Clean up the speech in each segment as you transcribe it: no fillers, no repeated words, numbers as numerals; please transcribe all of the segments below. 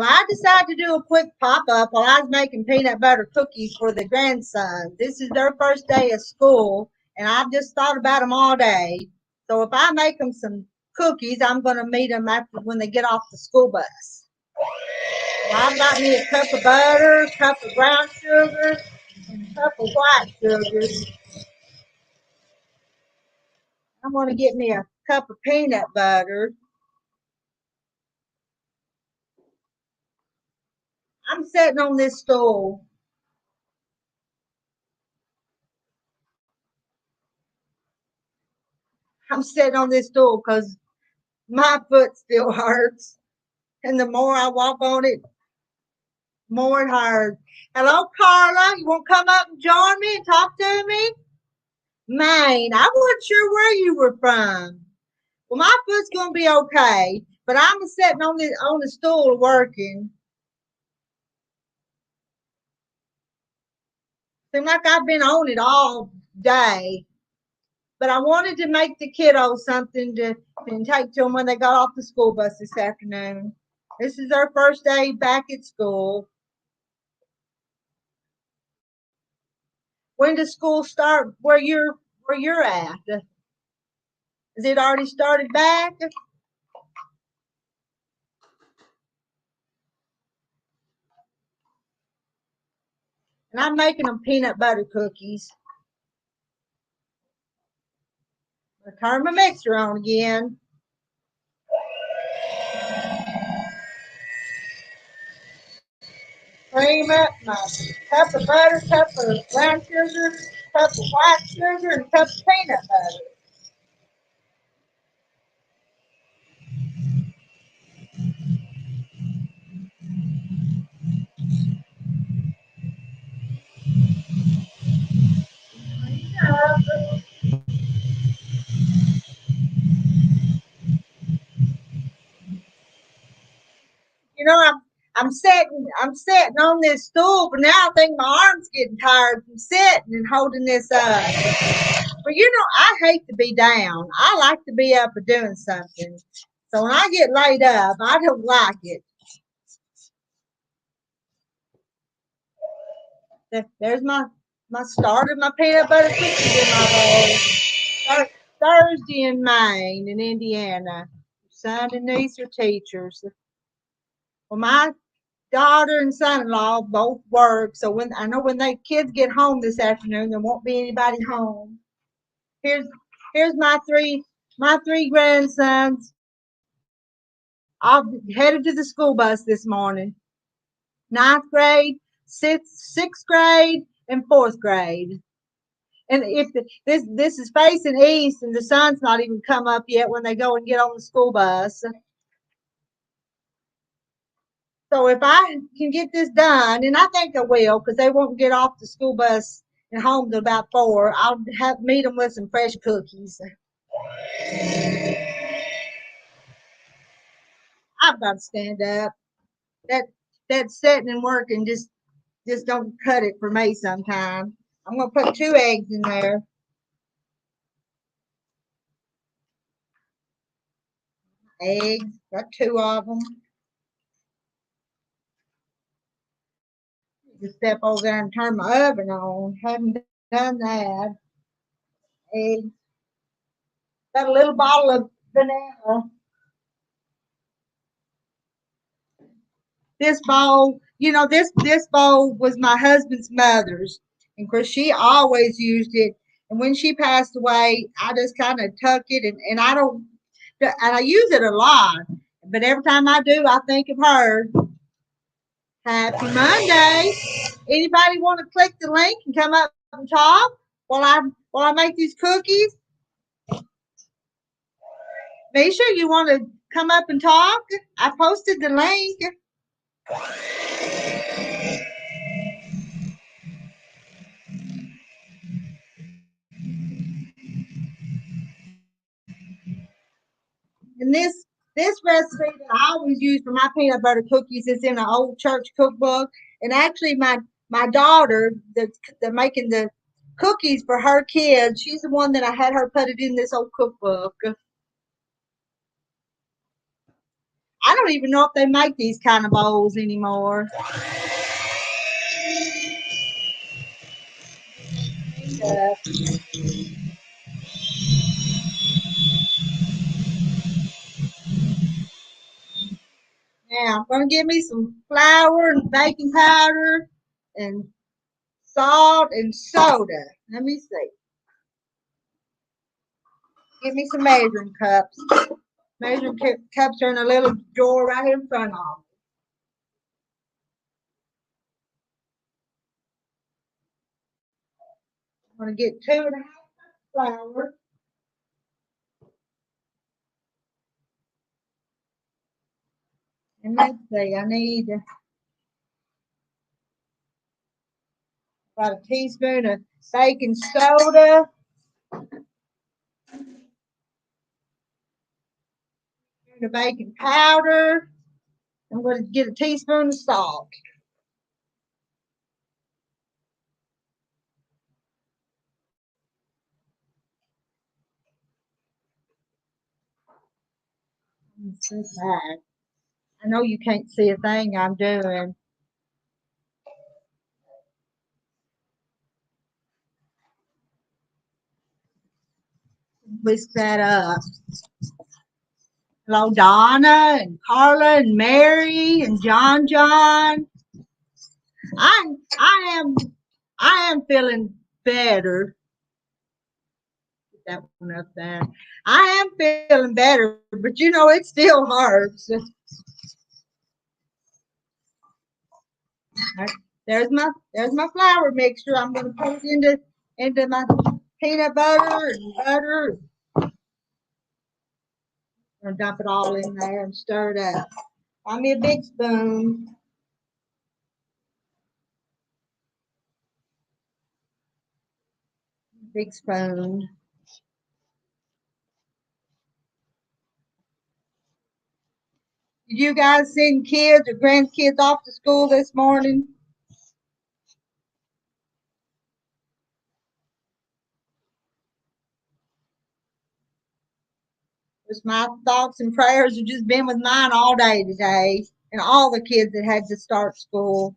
Well, I decided to do a quick pop-up while I was making peanut butter cookies for the grandson. This is their first day of school, and I've just thought about them all day. So if I make them some cookies, I'm going to meet them after when they get off the school bus. Well, I've got me a cup of butter, a cup of brown sugar, and a cup of white sugar. I'm going to get me a cup of peanut butter. I'm sitting on this stool. I'm sitting on this stool because my foot still hurts. And the more I walk on it, more it hurts. Hello, Carla. You want to come up and join me and talk to me? Maine. I wasn't sure where you were from. Well, my foot's going to be okay, but I'm sitting on the stool working. Seems like I've been on it all day. But I wanted to make the kiddos something to take to them when they got off the school bus this afternoon. This is their first day back at school. When does school start where you're at? Has it already started back? And I'm making them peanut butter cookies. I turn my mixer on again. Cream up my cup of butter, cup of brown sugar, cup of white sugar, and cup of peanut butter. You know, I'm sitting on this stool, but now I think my arm's getting tired from sitting and holding this up. But you know, I hate to be down. I like to be up and doing something. So when I get laid up, I don't like it. There's my start of my peanut butter cookies in my bowl. Thursday in Maine in Indiana. Son and niece are teachers. Well, my daughter and son-in-law both work, so when I know when they kids get home this afternoon, there won't be anybody home. Here's here's my three grandsons. All headed to the school bus this morning. Ninth grade, sixth grade, and fourth grade. And if this is facing east and the sun's not even come up yet when they go and get on the school bus. So if I can get this done, and I think I will, because they won't get off the school bus and home till about 4, I'll meet them with some fresh cookies. I've got to stand up. That that sitting and working just don't cut it for me sometimes. I'm gonna put 2 eggs in there. Eggs, got 2 of them. Just step over there and turn my oven on. Haven't done that. Eggs. Got a little bottle of vanilla. This bowl, this bowl was my husband's mother's. And of course, she always used it. And when she passed away, I just kind of tuck it and I don't, and I use it a lot. But every time I do, I think of her. Happy Monday. Anybody want to click the link and come up and talk while I make these cookies? Misha, you want to come up and talk? I posted the link. And this recipe that I always use for my peanut butter cookies is in an old church cookbook. And actually, my daughter that's making the cookies for her kids, she's the one that I had her put it in this old cookbook. I don't even know if they make these kind of bowls anymore. Uh, Now I'm gonna give me some flour and baking powder and salt and soda. Let me see. Give me some measuring cups. Measuring cups are in a little drawer right here in front of me. I'm gonna get 2.5 flour. And let's see, I need about a teaspoon of baking soda, the baking powder. I'm going to get a teaspoon of salt. Sit back. I know you can't see a thing I'm doing. Whisk that up. Hello, Donna and Carla and Mary and John. I I am I am feeling better. Get that one up there. I am feeling better, but you know it still hurts. There's my flour mixture. I'm gonna put it into my peanut butter and butter. I'm gonna dump it all in there and stir it up. Find me a big spoon. Big spoon. Did you guys send kids or grandkids off to school this morning? Just my thoughts and prayers have just been with mine all day today, and all the kids that had to start school.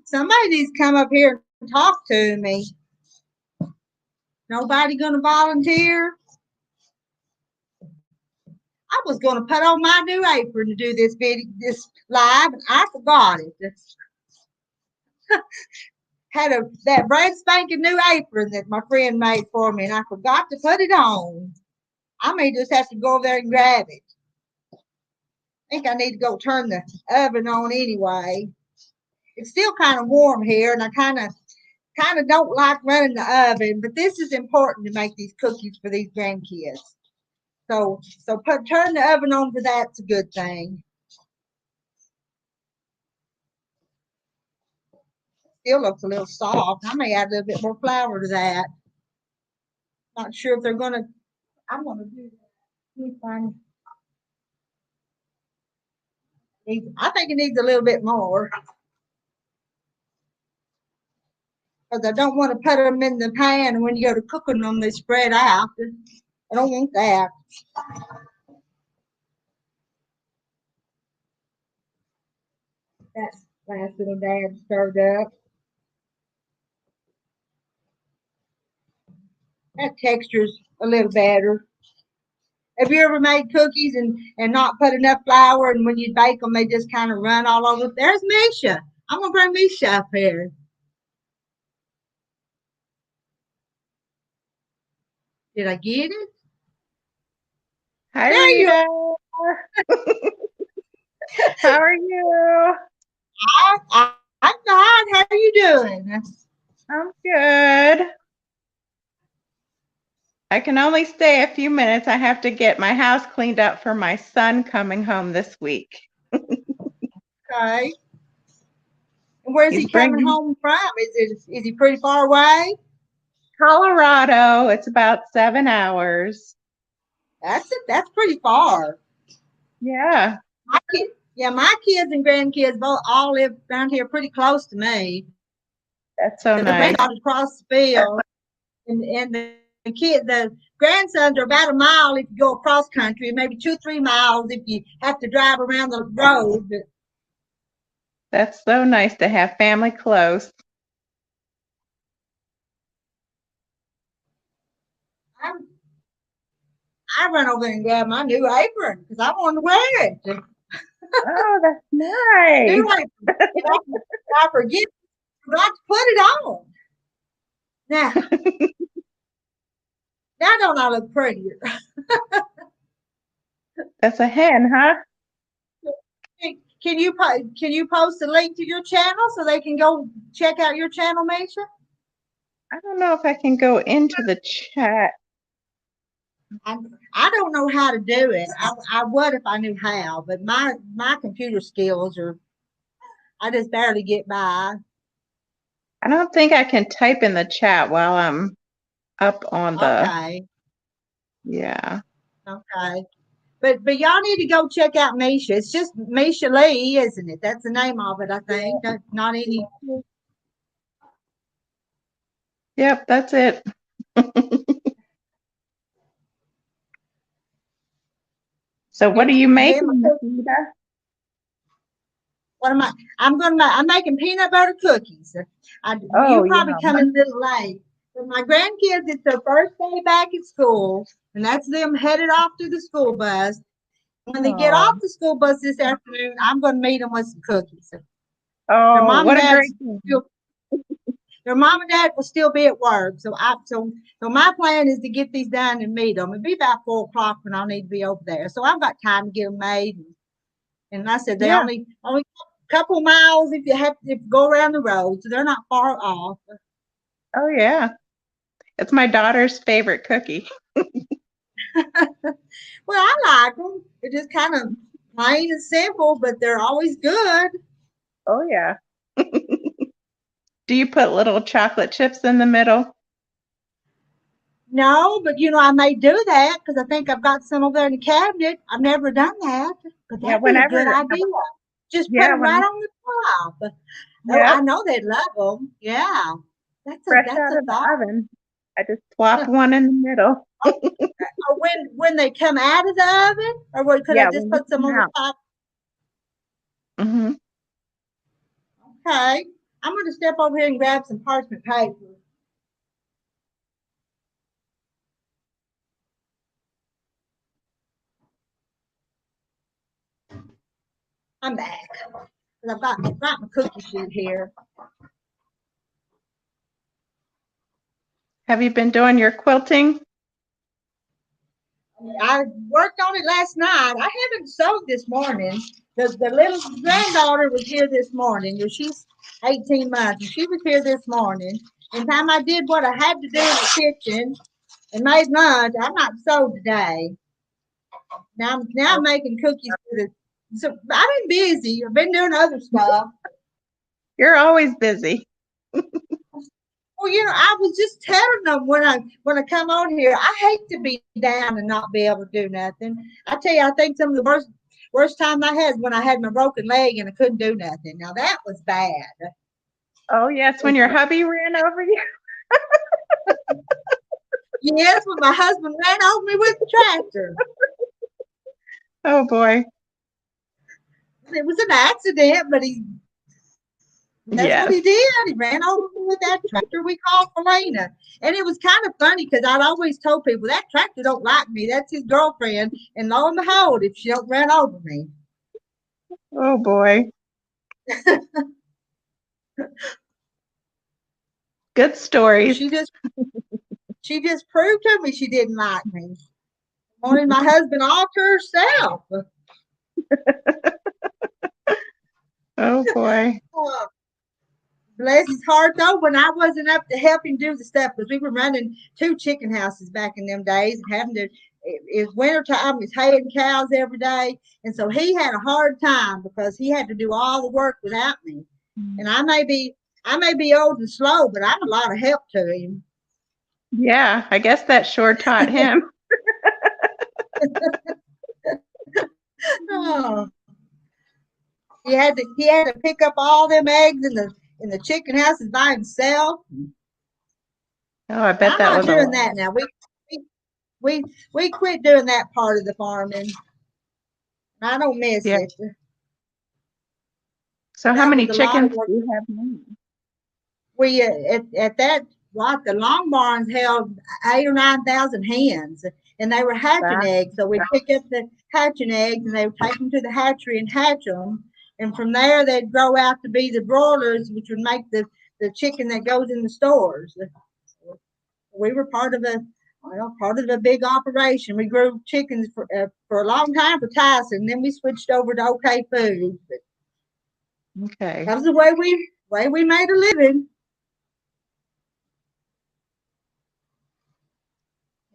Somebody needs to come up here and talk to me. Nobody gonna volunteer? I was going to put on my new apron to do this live, and I forgot it. Had that brand spanking new apron that my friend made for me, and I forgot to put it on. I may just have to go over there and grab it. I think I need to go turn the oven on anyway. It's still kind of warm here, and I kind of don't like running the oven, but this is important to make these cookies for these grandkids. So turn the oven on for that's a good thing. Still looks a little soft. I may add a little bit more flour to that. Not sure if they're gonna. I'm gonna do that. Let me find. I think it needs a little bit more because I don't want to put them in the pan, and when you go to cooking them, they spread out. I don't want that. That last little dab stirred up. That texture's a little better. Have you ever made cookies and not put enough flour, and when you bake them, they just kind of run all over? There's Misha. I'm gonna bring Misha up here. Did I get it? Hi, There you Rita. How are you? I'm fine. How are you doing? I'm good. I can only stay a few minutes. I have to get my house cleaned up for my son coming home this week. Okay. And where's He's he coming bringing home from? Is he pretty far away? Colorado. It's about 7 hours. That's pretty far. Yeah. Yeah, my kids and grandkids both all live around here pretty close to me. That's so The nice. granddaughter across the field, and the grandsons are about a mile if you go across country, maybe 2 3 miles if you have to drive around the road. But That's so nice to have family close. I, I run over there and grab my new apron because I want to wear it. Oh, that's New nice. apron. And I forgot to put it on. Now, now don't I look prettier? That's a hen, huh? Can you post a link to your channel so they can go check out your channel, Misha? I don't know if I can go into the chat. I, I don't know how to do it. I would if I knew how, but my computer skills are I just barely get by. I don't think I can type in the chat while I'm up on the, Okay, yeah. okay. But y'all need to go check out Misha. It's just Misha Lee, isn't it? That's the name of it, I think. Not any. Yep, that's it. So what are you Me and my making, cook- Nikita? what am I? I'm making peanut butter cookies. Oh, You probably yum. come in a little late. But my grandkids, it's their first day back at school, and that's them headed off to the school bus. When they get Oh, off the school bus this afternoon, I'm going to meet them with some cookies. Their oh, mom and what a great dad's thing. still, their mom and dad will still be at work. So my plan is to get these done and meet them. It'll be about 4 o'clock when I'll need to be over there. So I've got time to get them made. And I said they Yeah. only a couple miles if you have to go around the road, so they're not far off. Oh, yeah. It's my daughter's favorite cookie. Well, I like them. They're just kind of plain and simple, but they're always good. Oh, yeah. Do you put little chocolate chips in the middle? No, but I may do that because I think I've got some over there in the cabinet. I've never done that, but Yeah, that'd be a good whenever, idea. Just put yeah, them right when, on the top. Oh, I yep, know they'd love them. Yeah, fresh that's out a of the thought. oven. I just swap Yeah. one in the middle. Or when they come out of the oven, or could I Yeah, just when they put some come on the out. top? Hmm. Okay, I'm going to step over here and grab some parchment paper. I'm back. And I've got my cookie sheet here. Have you been doing your quilting? I worked on it last night. I haven't sewed this morning. The little granddaughter was here this morning. She's 18 months, and she was here this morning. And time I did what I had to do in the kitchen and made lunch, I'm not sewed today. Now I'm making cookies for the. So I've been busy. I've been doing other stuff. You're always busy. Well, I was just telling them when I come on here, I hate to be down and not be able to do nothing. I tell you, I think some of the worst time I had when I had my broken leg and I couldn't do nothing. Now that was bad. Oh, yes, when your hubby ran over you. Yes, when my husband ran over me with the tractor. Oh, boy. It was an accident, but that's what Yes. he did. He ran over me with that tractor we called Felina. And it was kind of funny because I'd always told people that tractor don't like me. That's his girlfriend. And lo and behold, if she don't run over me. Oh, boy. Good Well, stories. she just proved to me she didn't like me. Wanted my husband all to herself. Oh, boy. Oh, bless his heart though, when I wasn't up to help him do the stuff, because we were running 2 chicken houses back in them days and having to it's winter time, it's haying cows every day. And so he had a hard time because he had to do all the work without me. And I may be old and slow, but I'm a lot of help to him. Yeah, I guess that sure taught him. Oh. he had to pick up all them eggs in the chicken houses by himself. Oh, I bet I'm that not was a doing lot. that now. We we we quit doing that part of the farming. I don't miss Yeah. it. So how That was many a lot of chickens work. do you have now? We at that what the long barns held 8 or 9,000 hens, and they were hatching Wow. eggs. So we pick up the hatching eggs, and they would take them to the hatchery and hatch them. And from there, they'd grow out to be the broilers, which would make the chicken that goes in the stores. We were part of a big operation. We grew chickens for a long time for Tyson. Then we switched over to OK Foods. But Okay. that was the way we made a living.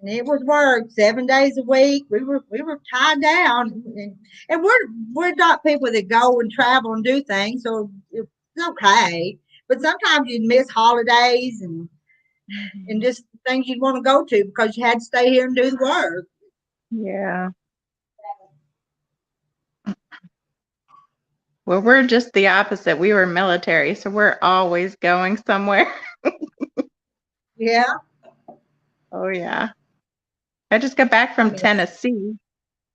And it was work 7 days a week. We were tied down, and we're not people that go and travel and do things, so it's okay. But sometimes you'd miss holidays and Mhm. just things you'd want to go to because you had to stay here and do the work. Yeah. Well, we're just the opposite. We were military, so we're always going somewhere. Yeah. Oh, yeah. I just got back I from mean, Tennessee.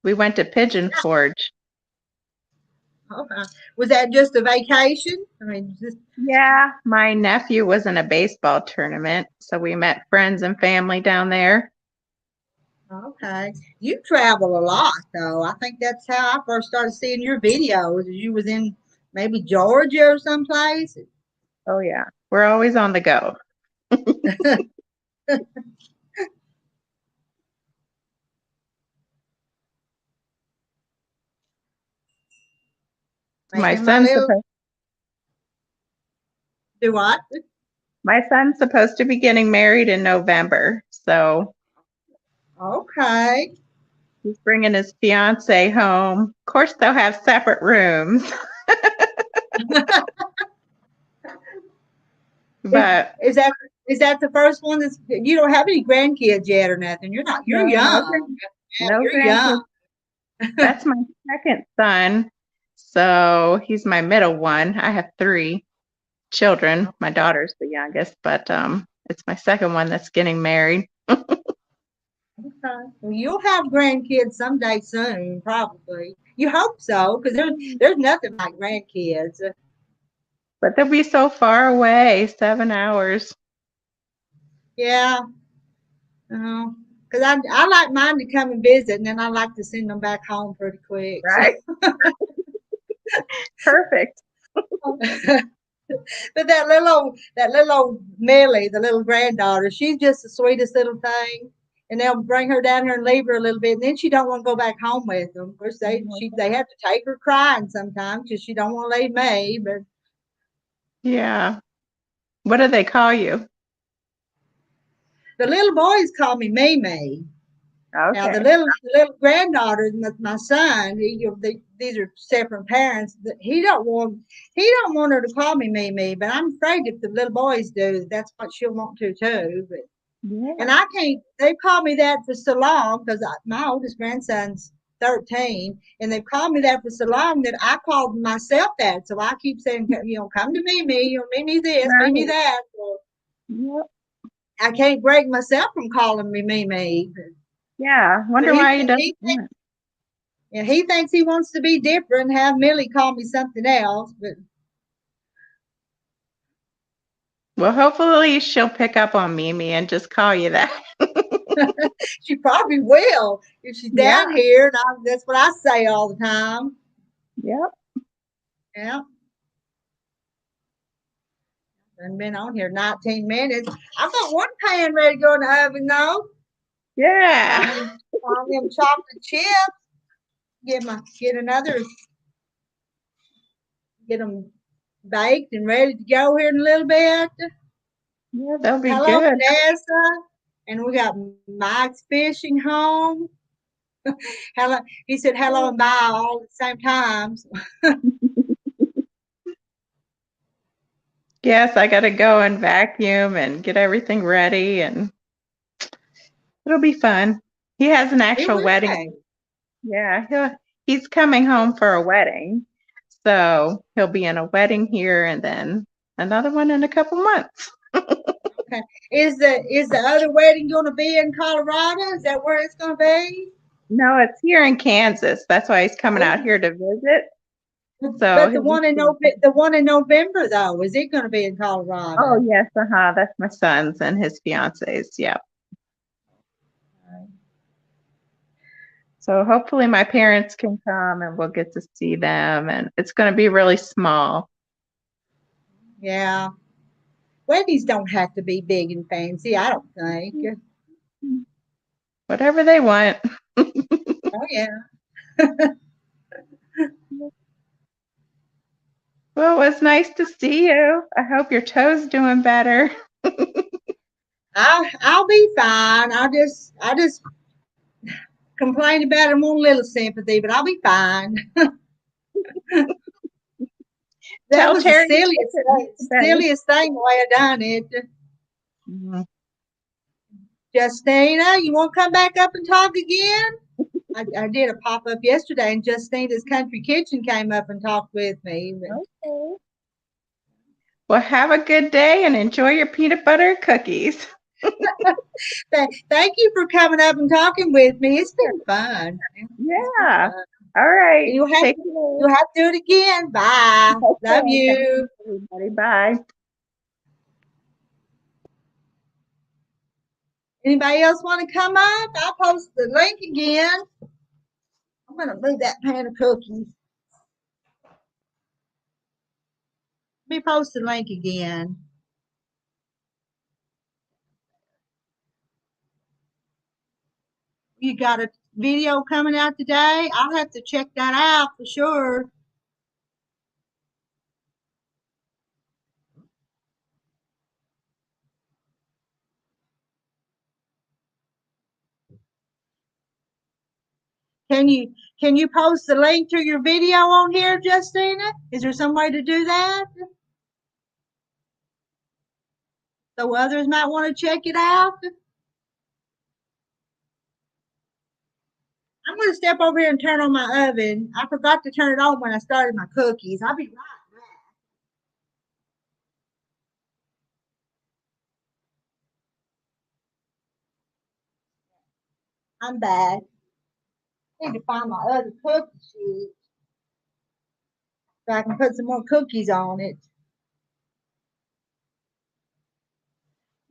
We went to Pigeon Forge. okay. Was that just a vacation? I mean, just Yeah, my nephew was in a baseball tournament, so we met friends and family down there. okay. You travel a lot, though. I think that's how I first started seeing your videos. You was in maybe Georgia or someplace. Oh, yeah. We're always on the go. My Making my son's little supposed do what? my son's supposed to be getting married in November, so Okay. he's bringing his fiance home. Of course, they'll have separate rooms, Is, but is that is that the first one that's you don't have any grandkids yet or nothing? You're no, young. Yeah, no you're young. grandkids. That's my second son, so he's my middle one. I have three children. My daughter's the youngest, but it's my second one that's getting married. Okay. Well, you'll have grandkids someday soon, probably. You hope so, because there's nothing like grandkids. But they'll be so far away, 7 hours. Yeah. Because I like mine to come and visit, and then I like to send them back home pretty quick. So. Right. Perfect. But that little old Millie, the little granddaughter, she's just the sweetest little thing. And they'll bring her down here and leave her a little bit, and then she don't want to go back home with them. Of course, they have to take her crying sometimes because she don't want to leave me. But Yeah. What do they call you? the little boys call me Mimi. Now the Okay. little granddaughter, my son, these are separate parents. He don't want her to call me Mimi, but I'm afraid if the little boys do, that's what she'll want to too. But Yeah. and I can't. They've called me that for so long because my oldest grandson's 13, and they've called me that for so long that I called myself that. So I keep saying, come to Mimi, or Mimi this, Mimi Right. that. So Yep. I can't break myself from calling me Mimi. Yeah. But Wonder he why he doesn't he want it. and he thinks he wants to be different and have Millie call me something else. But Well, hopefully she'll pick up on Mimi and just call you that. she probably will if she's Yeah. down here. And that's what I say all the time. Yep. Yeah. I've been on here 19 minutes. I've got one pan ready to go in the oven though. Yeah. On them chocolate chips. Get another, get them baked and ready to go here in a little bit. Yeah, that'll be Hello, good. Vanessa. And we got Mike's fishing home. Hello. He said hello and bye all at the same time. Yes, I gotta go and vacuum and get everything ready, and it'll be fun. He has an It actual will wedding. be. Yeah, he's coming home for a wedding. So he'll be in a wedding here and then another one in a couple months. Okay. Is the other wedding going to be in Colorado? Is that where it's going to be? No, it's here in Kansas. That's why he's coming out here to visit. So But the he'll be one in November though, is it going to be in Oh Colorado? yes, that's my son's and his fiance's. Yeah. So hopefully my parents can come and we'll get to see them and it's going to be really small. Yeah. Weddings don't have to be big and fancy, I don't think. Whatever they want. Oh yeah. Well, it was nice to see you. I hope your toe's doing better. I'll be fine. I just complain about it, want a little sympathy, but I'll be fine. That Tell was the Terry to silliest visit me today. silliest thing the way I done it. Mhm. Justina, you want to come back up and talk again? I did a pop up yesterday, and Justina's Country Kitchen came up and talked with me. Okay. Well, have a good day and enjoy your peanut butter cookies. Thank you for coming up and talking with me. It's been fun. It's been Yeah. fun. All right. You'll have Take to, care. you'll have to do it again. Bye. Love Okay. Thank you. you, everybody. Bye. Anybody else want to come up? I'll post the link again. I'm going to move that pan of cookies. Let me post the link again. You got a video coming out today? I'll have to check that out for sure. Can you post the link to your video on here, Justina? Is there some way to do that? So others might want to check it out. I'm going to step over here and turn on my oven. I forgot to turn it on when I started my cookies. I'll be right back. I'm back. I need to find my other cookie sheet so I can put some more cookies on it.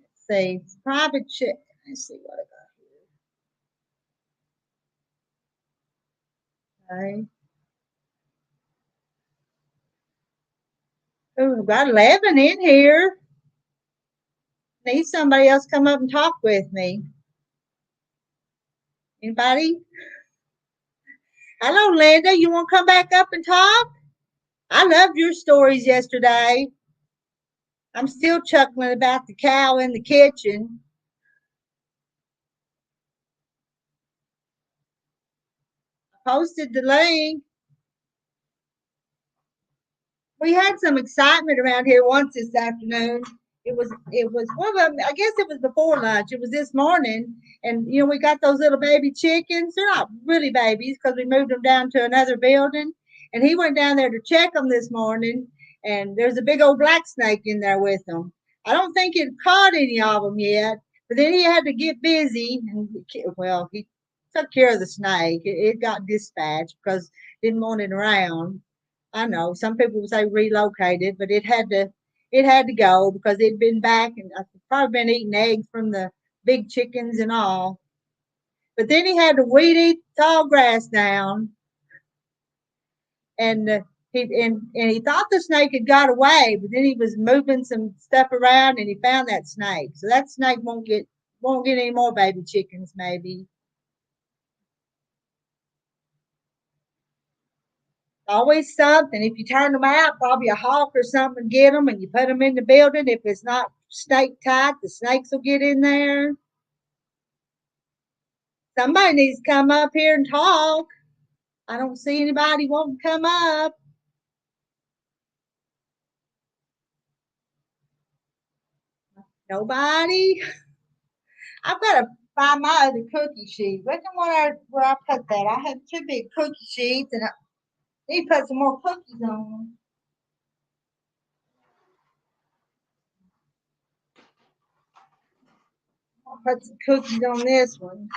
Let's see. It's private check. Let's see what I got here. Okay. Oh, we've got 11 in here. Need somebody else come up and talk with me. Anybody? Hello, Linda. You want to come back up and talk? I loved your stories yesterday. I'm still chuckling about the cow in the kitchen. I posted the link. We had some excitement around here once this afternoon. It was one of them. I guess it was before lunch. It was this morning, and we got those little baby chickens. They're not really babies because we moved them down to another building. And he went down there to check them this morning, and there's a big old black snake in there with them. I don't think it caught any of them yet, but then he had to get busy, and well, he took care of the snake. It got dispatched because didn't want it around. I know some people would say relocated, but it had to go because it'd been back and probably been eating eggs from the big chickens and all. But then he had to weed eat tall grass down, and he thought the snake had got away, but then he was moving some stuff around and he found that snake. So that snake won't get any more baby chickens, maybe. Always something. If you turn them out, probably a hawk or something get them, and you put them in the building. If it's not snake tight, the snakes will get in there. Somebody needs to come up here and talk. I don't see anybody wanting to come up. Nobody. I've got to find my other cookie sheet. Where I put that? I have two big cookie sheets, and Need to put some more cookies on them. I'll put some cookies on this one.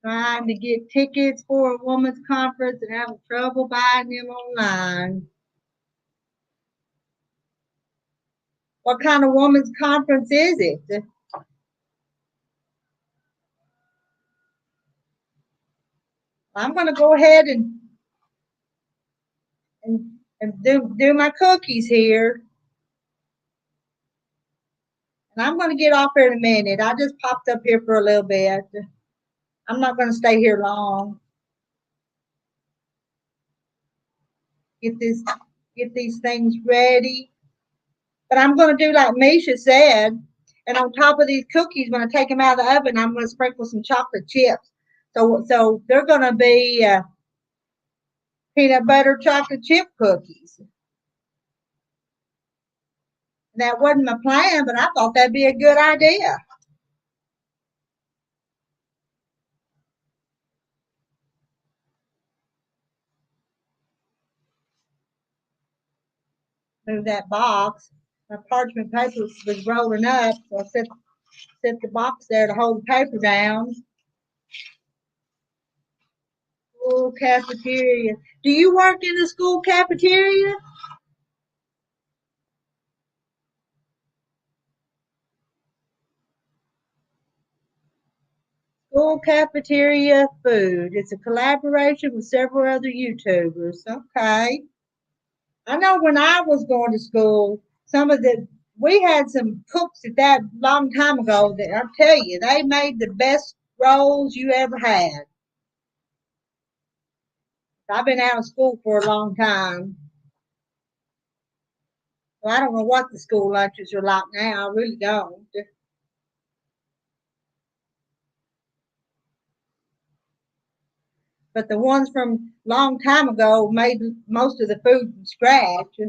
Trying to get tickets for a women's conference and having trouble buying them online. What kind of women's conference is it? I'm going to go ahead and do my cookies here. And I'm going to get off here in a minute. I just popped up here for a little bit. I'm not going to stay here long. Get these things ready. But I'm going to do like Misha said. And on top of these cookies, when I take them out of the oven, I'm going to sprinkle some chocolate chips. So they're going to be peanut butter chocolate chip cookies. That wasn't my plan, but I thought that'd be a good idea. Move that box. My parchment paper was rolling up, so I set the box there to hold the paper down. School cafeteria. Do you work in the school cafeteria? School cafeteria food. It's a collaboration with several other YouTubers. Okay. I know when I was going to school, we had some cooks at that long time ago that I tell you, they made the best rolls you ever had. I've been out of school for a long time. So I don't know what the school lunches are like now. I really don't. But the ones from a long time ago made most of the food from scratch.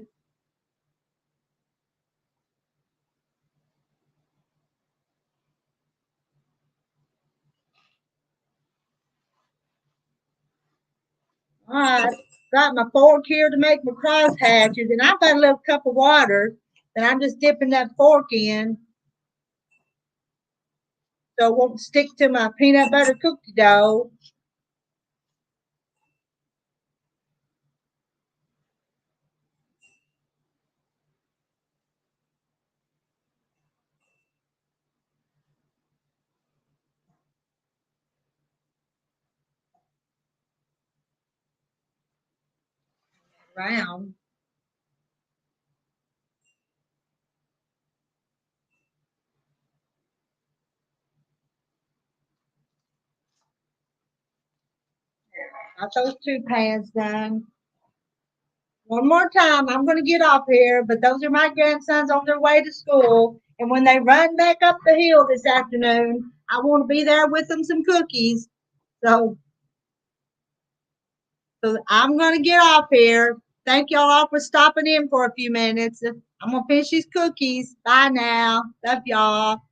All right, got my fork here to make my crosshatches, and I've got a little cup of water that I'm just dipping that fork in so it won't stick to my peanut butter cookie dough. Round. Got those two pans done. One more time, I'm going to get off here, but those are my grandsons on their way to school. And when they run back up the hill this afternoon, I want to be there with them some cookies. So, so I'm going to get off here. Thank y'all all for stopping in for a few minutes. I'm going to finish these cookies. Bye now. Love y'all.